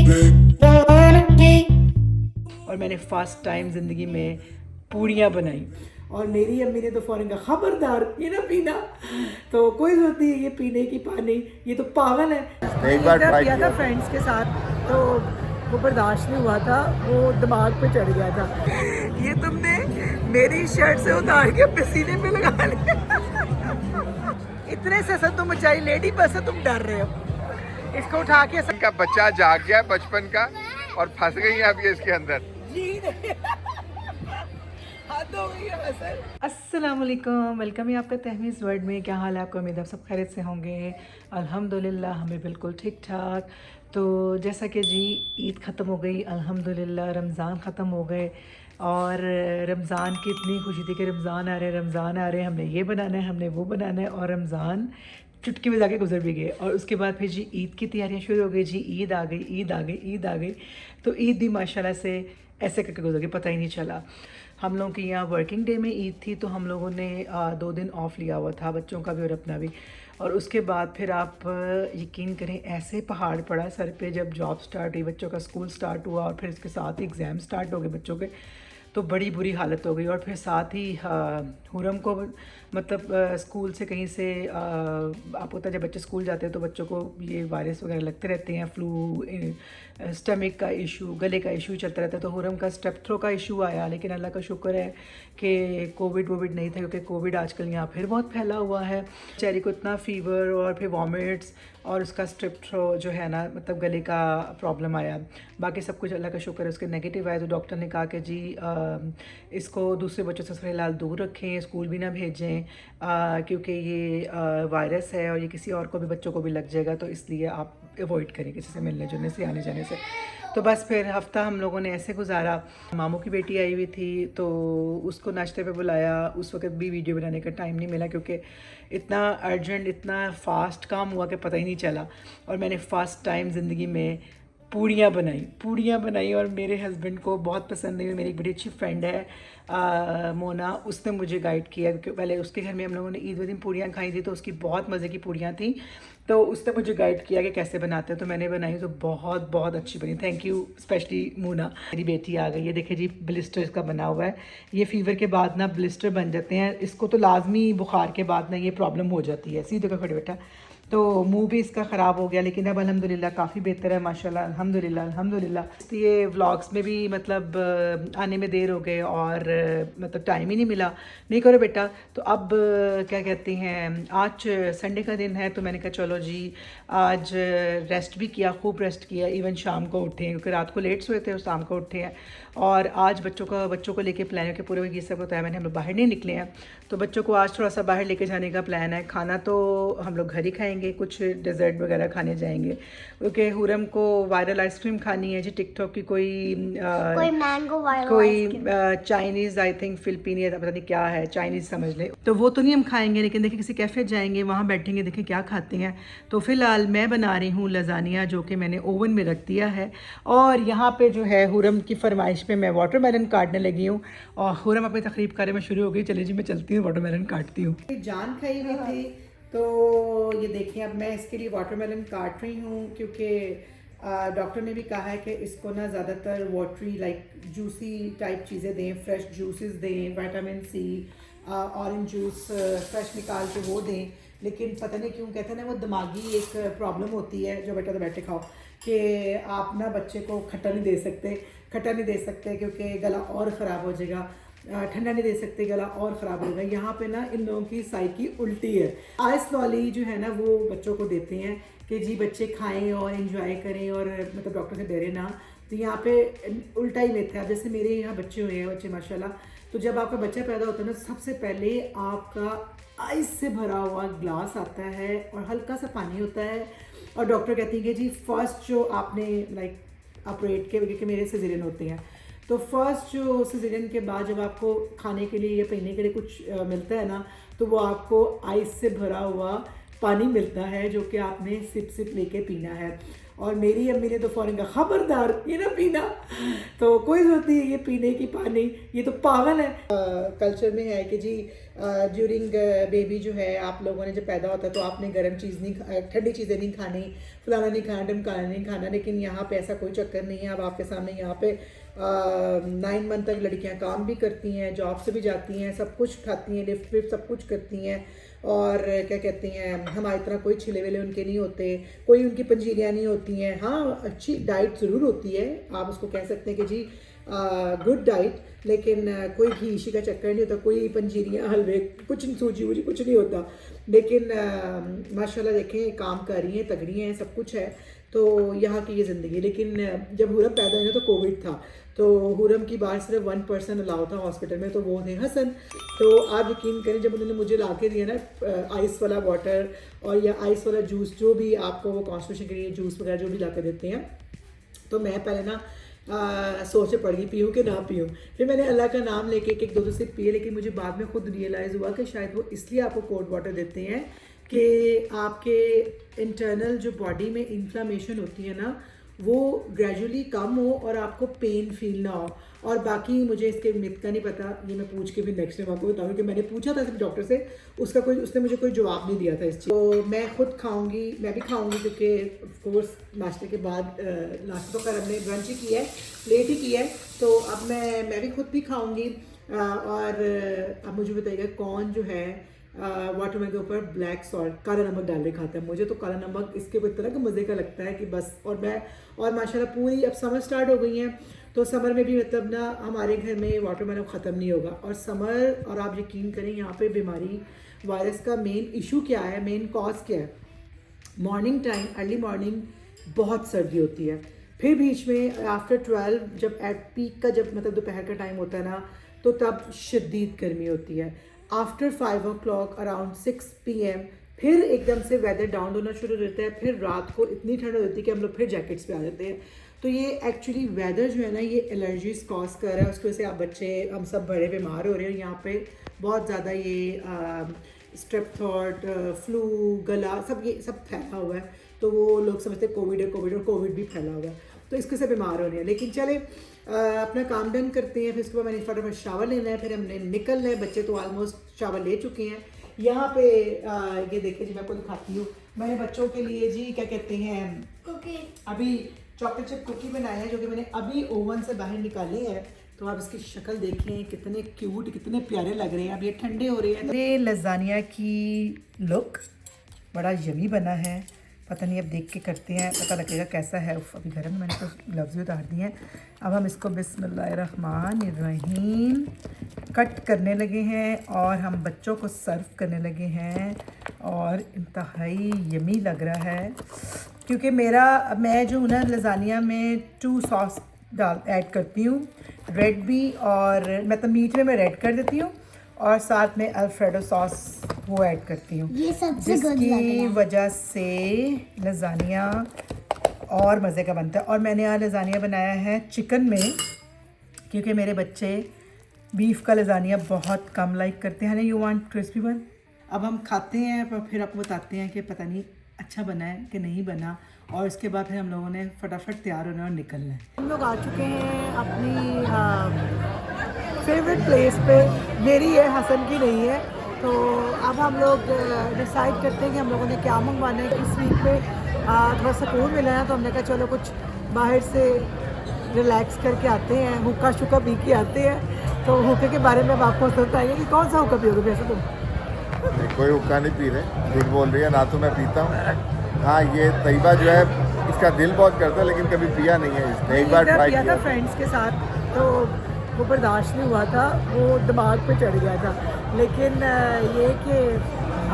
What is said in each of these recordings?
और मैंने first time ज़िंदगी में पूड़ियाँ बनाई और मेरी अम्मी ने तो फ़ौरन कहा खबरदार ये ना पीना। तो कोई ज़रूरत नहीं है ये पीने की, पानी ये तो पागल है। एक बार ट्राई किया था फ्रेंड्स के साथ तो वो बर्दाश्त नहीं हुआ था, वो दिमाग पे चढ़ गया था। ये तुमने मेरी शर्ट से उतार के अपने सीने पे लगा लिया। इतने से तुम मचाई लेडी बस से तुम डर रहे हो। इसको उठा के का बच्चा जाग गया बचपन का और फंस गई है अब ये इसके अंदर। अस्सलाम वालेकुम, वेलकम है आपका तहमीज़ वर्ल्ड में। क्या हाल है आपका? उम्मीद आप सब खैरियत से होंगे। अल्हम्दुलिल्लाह हमें बिल्कुल ठीक ठाक। तो जैसा कि जी ईद ख़त्म हो गई अल्हम्दुलिल्लाह, रमज़ान ख़त्म हो गए और रमज़ान की इतनी खुशी थी कि रमज़ान आ रहे रमज़ान आ रहे, हमने ये बनाना है हमने वो बनाना है, और रमज़ान चुटकी में जाके गुजर भी गए। और उसके बाद फिर जी ईद की तैयारियां शुरू हो गई। जी ईद आ गई, ईद आ गई, ईद आ गई। तो ईद भी माशाल्लाह से ऐसे करके गुजर गई, पता ही नहीं चला। हम लोगों की यहाँ वर्किंग डे में ईद थी, तो हम लोगों ने 2 दिन ऑफ लिया हुआ था, बच्चों का भी और अपना भी। और उसके बाद फिर आप यकीन करें ऐसे पहाड़ पड़ा सर पे जब जॉब स्टार्ट हुई, बच्चों का स्कूल स्टार्ट हुआ और फिर इसके साथ ही एग्ज़ाम स्टार्ट हो गए बच्चों के। तो बड़ी बुरी हालत हो गई। और फिर साथ ही हुरम को मतलब स्कूल से कहीं से आप होता है जब बच्चे स्कूल जाते हैं तो बच्चों को ये वायरस वगैरह लगते रहते हैं, फ्लू, स्टमक का इशू, गले का इशू चलता रहता है। तो हुरम का स्टेप थ्रो का इशू आया, लेकिन अल्लाह का शुक्र है कि कोविड नहीं था, क्योंकि कोविड आजकल यहाँ फिर बहुत फैला हुआ है। चेरी को इतना फ़ीवर और फिर वॉमिट्स और उसका स्ट्रिप थ्रो जो है ना, मतलब गले का प्रॉब्लम आया। बाकी सब कुछ अल्लाह का शुक्र है उसके नेगेटिव आया। तो डॉक्टर ने कहा कि जी इसको दूसरे बच्चों से फ़िलहाल दूर रखें, स्कूल भी ना भेजें, क्योंकि ये वायरस है और ये किसी और को भी, बच्चों को भी लग जाएगा, तो इसलिए आप अवॉइड करें किसी से मिलने जुलने से, आने जाने से। तो बस फिर हफ़्ता हम लोगों ने ऐसे गुजारा। मामू की बेटी आई हुई थी तो उसको नाश्ते पे बुलाया। उस वक्त भी वीडियो बनाने का टाइम नहीं मिला, क्योंकि इतना अर्जेंट, इतना फास्ट काम हुआ कि पता ही नहीं चला। और मैंने फ़र्स्ट टाइम ज़िंदगी में पूड़ियाँ बनाई और मेरे हस्बैंड को बहुत पसंद आई। मेरी एक बड़ी अच्छी फ्रेंड है मोना, उसने मुझे गाइड किया, क्योंकि पहले उसके घर में हम लोगों ने ईद वाले दिन पूड़ियाँ खाई थी, तो उसकी बहुत मज़े की पूड़ियाँ थी। तो उसने मुझे गाइड किया कि कैसे बनाते हैं, तो मैंने बनाई तो बहुत बहुत अच्छी बनी। Thank you specially Mona. मेरी बेटी आ गई है, देखिए जी ब्लिस्टर इसका बना हुआ है। ये फ़ीवर के बाद ना ब्लिस्टर बन जाते हैं, इसको तो लाजमी बुखार के बाद ना ये प्रॉब्लम हो जाती है। सीधे का खड़े बेटा। तो मुंह भी इसका ख़राब हो गया, लेकिन अब अल्हम्दुलिल्लाह काफ़ी बेहतर है माशाल्लाह, अल्हम्दुलिल्लाह अल्हम्दुलिल्लाह। इसलिए व्लॉग्स में भी मतलब आने में देर हो गए और मतलब टाइम ही नहीं मिला। नहीं करो बेटा। तो अब क्या कहते हैं, आज संडे का दिन है, तो मैंने कहा चलो जी आज रेस्ट भी किया, खूब रेस्ट किया। इवन शाम को उठे हैं, क्योंकि रात को लेट सोए थे और शाम को उठे हैं। और आज बच्चों को लेके प्लान है कि पूरे ये सब बताया मैंने, हम लोग बाहर नहीं निकले हैं, तो बच्चों को आज थोड़ा सा बाहर लेके जाने का प्लान है। खाना तो हम लोग घर ही खाएंगे, कुछ डेजर्ट वगैरह खाने जाएंगे, क्योंकि हुरम को वायरल आइसक्रीम खानी है जी, टिकटॉक की कोई मैंगो वायरल कोई चाइनीज़, आई थिंक फिलिपीनी या पता नहीं क्या है, चाइनीज़ समझ ले। तो वो तो नहीं हम खाएंगे, लेकिन देखिए किसी कैफ़े जाएंगे, वहाँ बैठेंगे, देखें क्या खाते हैं। तो फ़िलहाल मैं बना रही हूँ लज़ानिया, जो कि मैंने ओवन में रख दिया है। और यहाँ पे जो है हुरम की फरमाइश पे मैं वाटरमेलन काटने लगी हूँ, और हुरम अपनी तकरीब करे में शुरू हो गई। चले जी मैं चलती हूँ, वाटरमेलन काटती हूँ। जान खाई हुई थी, तो ये देखिए अब मैं इसके लिए वाटरमेलन काट रही हूँ, क्योंकि डॉक्टर ने भी कहा है कि इसको ना ज़्यादातर वाटरी लाइक जूसी टाइप चीज़ें दें, फ्रेश जूसेस दें, vitamin C, orange juice fresh निकाल के वो दें। लेकिन पता नहीं क्यों कहते हैं ना, वो दिमागी एक प्रॉब्लम होती है, जो बेटा तो बैठे खाओ, कि आप ना बच्चे को खट्टा नहीं दे सकते क्योंकि गला और ख़राब हो जाएगा, ठंडा नहीं दे सकते, गला और ख़राब होगा। यहाँ पे ना इन लोगों की साइकी उल्टी है। आइस लॉली जो है ना वो बच्चों को देते हैं कि जी बच्चे खाएं और एंजॉय करें, और मतलब डॉक्टर से डरे ना। तो यहाँ पे उल्टा ही लेते हैं। अब जैसे मेरे यहाँ बच्चे हुए हैं, बच्चे माशाल्लाह, तो जब आपका बच्चा पैदा होता है ना, सबसे पहले आपका आइस से भरा हुआ ग्लास आता है और हल्का सा पानी होता है, और डॉक्टर कहती है कि जी फर्स्ट जो आपने लाइक ऑपरेट के, क्योंकि मेरे सिजेरियन होते हैं, तो फर्स्ट जो सिजेरियन के बाद जब आपको खाने के लिए या पीने के लिए कुछ मिलता है ना, तो वो आपको आइस से भरा हुआ पानी मिलता है, जो कि आपने सिप सिप लेके पीना है। और मेरी अम्मी ने तो फ़ौरन कहा खबरदार ये ना पीना, तो कोई ज़रूरत नहीं है ये पीने की पानी, ये तो पागल है। कल्चर में है कि जी ड्यूरिंग बेबी जो है आप लोगों ने जब पैदा होता है तो आपने गर्म चीज़ नहीं, ठंडी चीज़ें नहीं खानी, फलाना नहीं खाना, ढमकाना नहीं खाना, लेकिन यहाँ पे ऐसा कोई चक्कर नहीं है। अब आपके सामने यहाँ पे 9 मंथ तक लड़कियाँ काम भी करती हैं, जॉब से भी जाती हैं, सब कुछ खाती हैं, लिफ्ट विफ्ट सब कुछ करती हैं, और क्या कहते हैं हमारी तरह कोई छिले वेले उनके नहीं होते, कोई उनकी पंजीरियाँ नहीं होती हैं। हाँ अच्छी डाइट ज़रूर होती है, आप उसको कह सकते हैं कि जी गुड डाइट, लेकिन कोई घी इसी का चक्कर नहीं होता, कोई पंजीरियाँ हलवे कुछ नहीं, सूजी वूजी कुछ नहीं होता। लेकिन माशाल्लाह देखें काम कर रही हैं, तगड़ी हैं, सब कुछ है। तो यहाँ की ये ज़िंदगी। लेकिन जब हुरम पैदा हुई ना तो कोविड था, तो हुरम की बाहर सिर्फ 1 पर्सन अलाउ था हॉस्पिटल में, तो वो थे हसन। तो आप यकीन करें जब उन्होंने मुझे ला के दिया ना आइस वाला वाटर और या आइस वाला जूस, जो भी आपको वो कॉन्स्टिपेशन के लिए जूस वगैरह जो भी ला के देते हैं, तो मैं पहले ना सोच पड़ गई पीऊँ कि ना पीऊँ। फिर मैंने अल्लाह का नाम लेके एक दो सिप पिए, लेकिन मुझे बाद में खुद रियलाइज़ हुआ कि शायद वो इसलिए आपको कोल्ड वाटर देते हैं कि आपके इंटरनल जो बॉडी में इन्फ्लामेशन होती है ना वो ग्रेजुअली कम हो और आपको पेन फील ना हो। और बाकी मुझे इसके मिथ का नहीं पता, ये मैं पूछ के भी नेक्स्ट टाइम आपको बताऊँगी कि मैंने पूछा था सिर्फ डॉक्टर से, उसने मुझे कोई जवाब नहीं दिया था इस चीज़। तो मैं खुद खाऊंगी, मैं भी खाऊंगी, क्योंकि ऑफकोर्स नाश्ते के बाद नाश्ता तो कर हमने ब्रंच ही किया है, लेट ही किया है, तो अब मैं भी खुद भी खाऊंगी। और अब मुझे बताइएगा कौन जो है वाटरमेलन के ऊपर ब्लैक सॉल्ट काला नमक डाल के खाता है। मुझे तो काला नमक इसके ऊपर इतना का मज़े का लगता है कि बस। और माशाल्लाह पूरी अब समर स्टार्ट हो गई हैं, तो समर में भी मतलब ना हमारे घर में वाटरमेलन ख़त्म नहीं होगा। और समर, और आप यकीन करें यहाँ पे बीमारी वायरस का मेन इशू क्या है, मेन कॉज क्या है, मॉर्निंग टाइम, अर्ली मॉर्निंग बहुत सर्दी होती है, फिर बीच में आफ्टर 12 जब एट पीक का जब मतलब दोपहर का टाइम होता है ना, तो तब शदीद गर्मी होती है। आफ्टर 5 o'clock अराउंड 6 PM फिर एकदम से वेदर डाउन होना शुरू हो जाता है, फिर रात को इतनी ठंड हो जाती है कि हम लोग फिर जैकेट्स पे आ जाते हैं। तो ये एक्चुअली वेदर जो है ना ये एलर्जीज कॉज कर रहा है, उसकी वजह से आप बच्चे हम सब बड़े बीमार हो रहे हैं। यहाँ पे बहुत ज़्यादा ये स्ट्रेप थ्रोट, फ्लू, गला ये सब फैला हुआ है, तो वो लोग समझते हैं कोविड है, और कोविड भी फैला हुआ है, तो इसके से बीमार हो रहे हैं। लेकिन चले अपना काम डन करते हैं, फिर उसके बाद मैंने फटाफट शावर लेना है, फिर हमने निकलना है। बच्चे तो ऑलमोस्ट शावर ले चुके हैं। यहाँ पे ये देखिए जी, मैं आपको दिखाती हूँ, मैंने बच्चों के लिए जी क्या कहते हैं अभी चॉकलेट चिप कुकी बनाए हैं, जो कि मैंने अभी ओवन से बाहर निकाले हैं। तो आप इसकी शक्ल देखें, कितने क्यूट, कितने प्यारे लग रहे हैं। अब ये ठंडे हो रहे हैं। ये लजानिया की लुक बड़ा यमी बना है, पता नहीं अब देख के करते हैं पता लगेगा कैसा है। अभी गर्म, मैंने तो ग्लव्स भी उतार दिए हैं। अब हम इसको बिस्मिल्लाहिर्रहमानिर्रहीम कट करने लगे हैं और हम बच्चों को सर्व करने लगे हैं, और इंतहाई यमी लग रहा है। क्योंकि मैं जो ना लजानिया में 2 सॉस ऐड करती हूँ, रेड भी, और मतलब मीट में मैं रेड कर देती हूँ, और साथ में अल्फ्रेडो सॉस वो ऐड करती हूँ, जिसकी वजह से लजानिया और मज़े का बनता है। और मैंने आज लजानिया बनाया है चिकन में, क्योंकि मेरे बच्चे बीफ का लजानिया बहुत कम लाइक करते हैं। You want crispy one. अब हम खाते हैं, पर फिर आपको बताते हैं कि पता नहीं अच्छा बना है कि नहीं बना, और इसके बाद फिर हम लोगों ने फटाफट तैयार होना और निकलना है। हम लोग आ चुके हैं अपनी फेवरेट प्लेस पे। मेरी है, हसन की नहीं है। तो अब हम लोग डिसाइड करते हैं कि हम लोगों ने क्या मंगवाना है। इस वीक में थोड़ा सुकून मिला है, तो हमने कहा चलो कुछ बाहर से रिलैक्स करके आते हैं, हुक्का शुक्का पी के आते हैं। तो हुक्के के बारे में अब आपको बताएंगे कि कौन सा हुक्का पियोगे वैसे तुम? कोई हुक्का नहीं पी रहे, झूठ बोल रही है ना, तो मैं पीता हूँ। हाँ ये तैयबा जो है इसका दिल बहुत करता है, लेकिन कभी पिया नहीं है इसने। एक बार ट्राई किया था फ्रेंड्स के साथ, तो वो बर्दाश्त नहीं हुआ था, वो दिमाग पे चढ़ गया था। लेकिन ये कि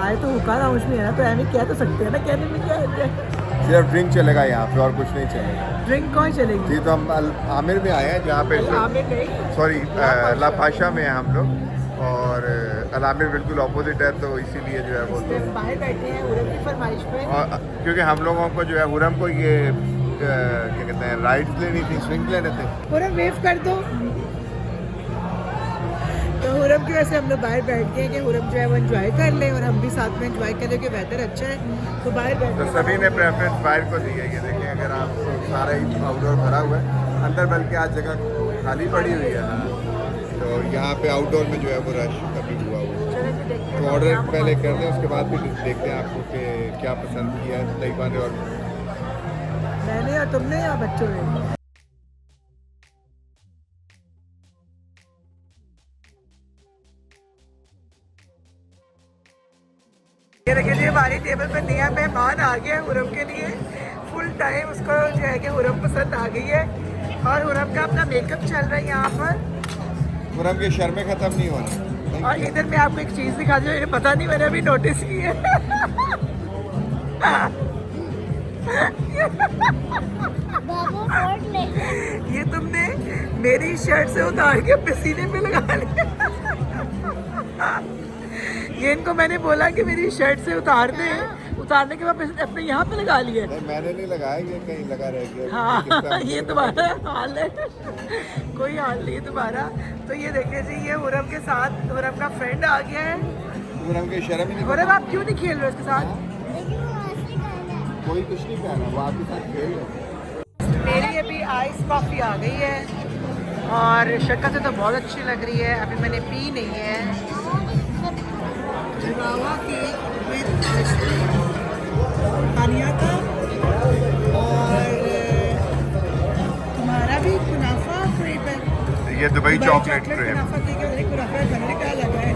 आए तो हुक्का राउंड में है ना, तो ऐसे कह तो सकते हैं ना, कहने में क्या है। सिर्फ ड्रिंक चलेगा यहाँ पे, और कुछ नहीं चलेगा। ड्रिंक कौन चलेगी? जी, तो हम आमिर में आए हैं, जहाँ पे सॉरी लापाशा में हैं हम लोग, और अलामिर बिल्कुल ऑपोजिट है, तो इसीलिए जो है वो बाहर बैठे हैं हुरम की फरमाइश पे। और क्योंकि हम लोगों को जो है हुरम को ये क्या कहते हैं राइड्स लेनी थी, स्विंग लेने थे। हुरम वेव कर दो। तो हुरम की वजह से हम लोग बाहर बैठ गए कि हुरम जो है वो एंजॉय कर ले और हम भी साथ में एंजॉय करें कि वेदर अच्छा है तो बाहर बैठ तो सभी ने प्रेफरेंस बाहर को दी है। ये देखिए, अगर आप सारा ही आउटडोर भरा हुआ है, अंदर बल्कि आज जगह खाली पड़ी हुई है ना, तो यहाँ पे आउटडोर में जो है वो रश कभी हुआ हुआ है। तो ऑर्डर पहले कर दें, उसके बाद भी देखते हैं आपको कि क्या पसंद किया है तैयबा ने और मैंने या तुमने या बच्चों ने। ये देखिए जी, हमारी टेबल पे नया मेहमान आ गया है हुरम के लिए। फुल टाइम उसको जो है कि हुरम पसंद आ गई है और हुरम का अपना मेकअप चल रहा है यहाँ पर। हुरम के शर्में ख़त्म नहीं होना। और इधर मैं आपको एक चीज़ दिखा दूँ, पता नहीं मैंने अभी नोटिस की है। ये तुमने मेरी शर्ट से उतार के अपने सीने पे लगा लिया। ये इनको मैंने बोला कि मेरी शर्ट से उतार दे, उतारने के बाद अपने यहाँ पे लगा लिए। नहीं, मैंने नहीं लगाया, ये कहीं लगा रह गया। हाँ, ये तुम्हारा हाल है, कोई हाल नहीं तुम्हारा। तो ये देखिए जी, ये हुरम के साथ हुरम का फ्रेंड आ गया है। हुरम के शर्म ही नहीं। हुरम आप क्यों नहीं खेल रहे उसके साथ? कोई कुछ नहीं कहना, वो आपके साथ खेल रहे। मेरी अभी आइस कॉफ़ी आ गई है और शक्ल से तो बहुत अच्छी लग रही है, अभी मैंने पी नहीं है। जवावा केक विद आइसक्रीम, पानिया का, और तुम्हारा भी कुनाफा क्रेप है। ये दुबई चॉकलेट क्रेप। कुनाफा केक है, कुनाफा बनने का लगा है।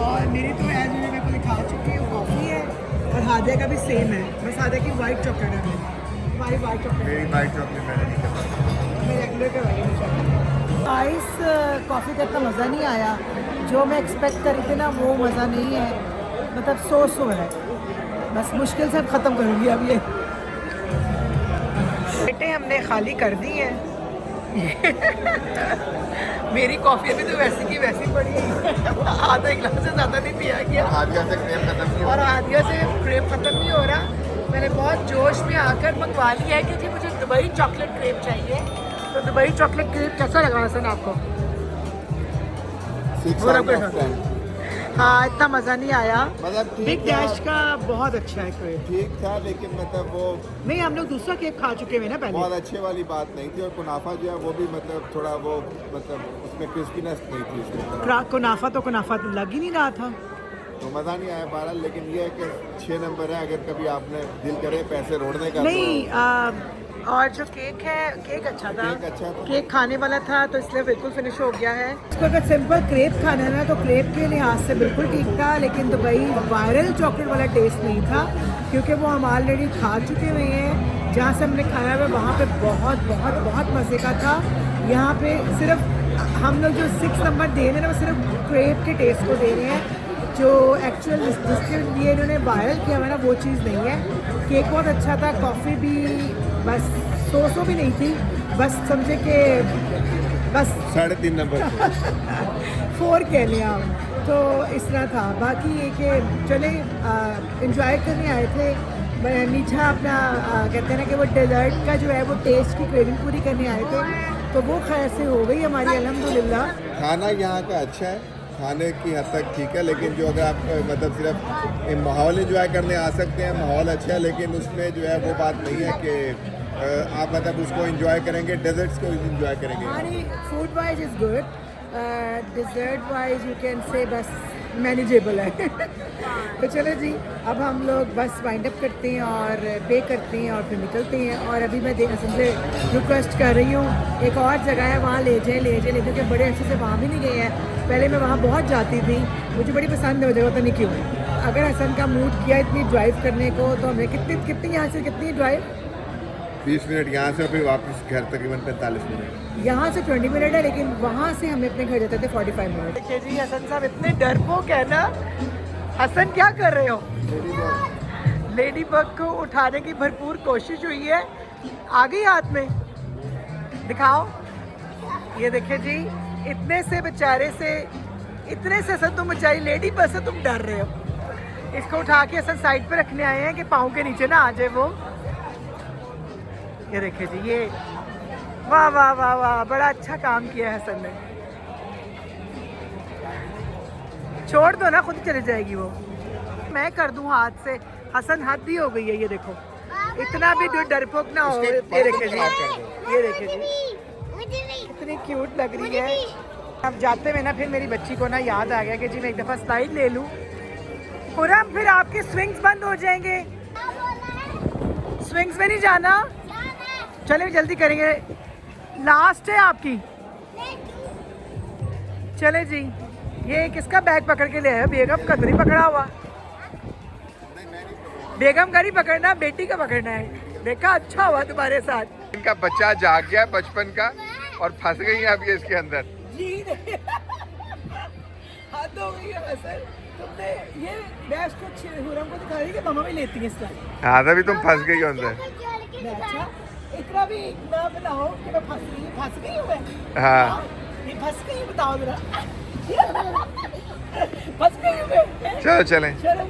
और मेरी तो एज मैं को लिखा चुकी है, कॉफ़ी है और हादिया का भी सेम है, बस हादिया की वाइट चॉकलेट है। तुम्हारी वाइट चॉकलेट, मेरी वाइट चॉकलेट मैंने नहीं करता, मैं रेगुलर करवाई। आइस कॉफ़ी का इतना मज़ा नहीं आया जो मैं एक्सपेक्ट कर रही थी ना, वो मज़ा नहीं है, मतलब सो है। बस मुश्किल से ख़त्म करूँगी अब ये। बेटे हमने खाली कर दी है। मेरी कॉफ़ी अभी तो वैसी की वैसी पड़ी है, आधा गिलास से ज़्यादा नहीं पिया गया। हादिया से क्रेप खत्म नहीं और हुआ। हादिया से क्रेप ख़त्म नहीं हो रहा। मैंने बहुत जोश में आकर मंगवा लिया है कि जी मुझे दुबई चॉकलेट क्रेप चाहिए। तो दुबई चॉकलेट क्रेप कैसा लगा हसन आपको? हाँ, इतना मज़ा नहीं आया। मतलब बिग डैश का बहुत अच्छा है क्रेप। ठीक था, लेकिन मतलब वो नहीं, हम लोग दूसरा केक खा चुके हैं ना पहले। बहुत अच्छे वाली बात नहीं थी। और कुनाफा जो है वो भी मतलब थोड़ा वो मतलब उसमें क्रिस्पीनेस नहीं थी उसमें। कुनाफा तो कुनाफा तो लग ही नहीं रहा था, तो मज़ा नहीं आया बहरहाल। लेकिन ये है कि 6 नंबर है, अगर कभी आपने दिल करे पैसे रोड़ने का नहीं। और जो केक है, केक अच्छा था, केक खाने वाला था तो इसलिए बिल्कुल फिनिश हो गया है। इसको अगर सिंपल क्रेप खाना है ना तो क्रेप के लिहाज से बिल्कुल ठीक था, लेकिन दुबई वायरल चॉकलेट वाला टेस्ट नहीं था, क्योंकि वो हम ऑलरेडी खा चुके हुए हैं। जहाँ से हमने खाया हुआ वहाँ पे बहुत बहुत बहुत मज़े का था। यहाँ पे सिर्फ हम लोग जो 6 नंबर दे रहे हैं ना, वो सिर्फ क्रेप के टेस्ट को दे रहे हैं, जो एक्चुअल जिसके लिए इन्होंने वायरल किया हुआ ना वो चीज़ नहीं है। केक बहुत अच्छा था, कॉफ़ी भी बस सो भी नहीं थी, बस समझे कि बस 3.5 नंबर 4 कह लें आप, तो इस तरह था। बाकी ये कि चले इंजॉय करने आए थे। नीचा अपना कहते हैं ना कि वो डेजर्ट का जो है वो टेस्ट की क्रेविंग पूरी करने आए थे, तो वो खैर से हो गई हमारी अल्हम्दुलिल्लाह। खाना यहाँ का अच्छा है, खाने की हद तक ठीक है, लेकिन जो अगर आप मतलब सिर्फ माहौल एंजॉय करने आ सकते हैं, माहौल अच्छा है, लेकिन उसमें जो है वो बात नहीं है कि आप मतलब उसको एंजॉय करेंगे, डेजर्ट्स को एंजॉय करेंगे। हमारी food wise is good, dessert wise you can say बस मैनेजेबल है। तो चलो जी, अब हम लोग बस वाइंड अप करते हैं और पे करते हैं और फिर निकलते हैं। और अभी मैं से रिक्वेस्ट कर रही हूँ, एक और जगह है वहाँ ले जाए क्योंकि बड़े अच्छे से वहाँ भी नहीं गए हैं। पहले मैं वहाँ बहुत जाती थी, मुझे बड़ी पसंद है वो जगह, तो नहीं क्यों। अगर हसन का मूड किया इतनी ड्राइव करने को, तो हमें कितनी यहाँ से कितनी ड्राइव 20 मिनट यहाँ से, फिर वापस घर तकरीबन 45 मिनट। यहाँ से 20 मिनट है, लेकिन वहाँ से हम अपने घर जाते थे 45 मिनट। देखिए जी, हसन साहब इतने डरपोक है ना। हसन क्या कर रहे हो? लेडी बग को उठाने की भरपूर कोशिश हुई है, आ गई हाथ में, दिखाओ। ये देखिए जी, इतने से बेचारे से, इतने से हसन तुम बेचारी लेडी बग से तुम डर रहे हो। इसको उठा के हसन साइड पे रखने आए हैं कि पाँव के नीचे ना आ जाए वो। ये देखिए जी, ये वाह वाह वाह वाह, बड़ा अच्छा काम किया है हसन ने। छोड़ दो ना, खुद ही चली जाएगी वो। मैं कर दूं हाथ से। हसन हद ही हो गई है, ये देखो। इतना भी डरपोक ना हो। ये देखिए जी, ये देखिए जी, इतनी क्यूट लग रही है। अब जाते हुए ना फिर मेरी बच्ची को ना याद आ गया कि जी मैं एक दफ़ा स्लाइड ले लूँ। पूरा फिर आपके स्विंग्स बंद हो जाएंगे। स्विंग्स में नहीं जाना। चले जल्दी करेंगे, लास्ट है आपकी। चले जी। ये किसका बैग पकड़ के ले आया? बेगम का तो नहीं पकड़ा हुआ। बेगम का नहीं पकड़ना, बेटी का पकड़ना है। देखा, अच्छा हुआ तुम्हारे साथ। इनका बच्चा जाग गया बचपन का और फंस गई है अब ये इसके अंदर। जी हाथ हो गई है सर। तुमने ये बैग को हुरम को दिखा रही कि मम्मा भी लेती है इस टाइम। हाँ तभी तुम फंस गई हो अंदर। अच्छा, इतना भी ना बनाओ कि मैं फंस गई हूँ मैं। हाँ ये फंस गई, बताओ जरा। फंस गई हूँ मैं। चलो चलें। शर्म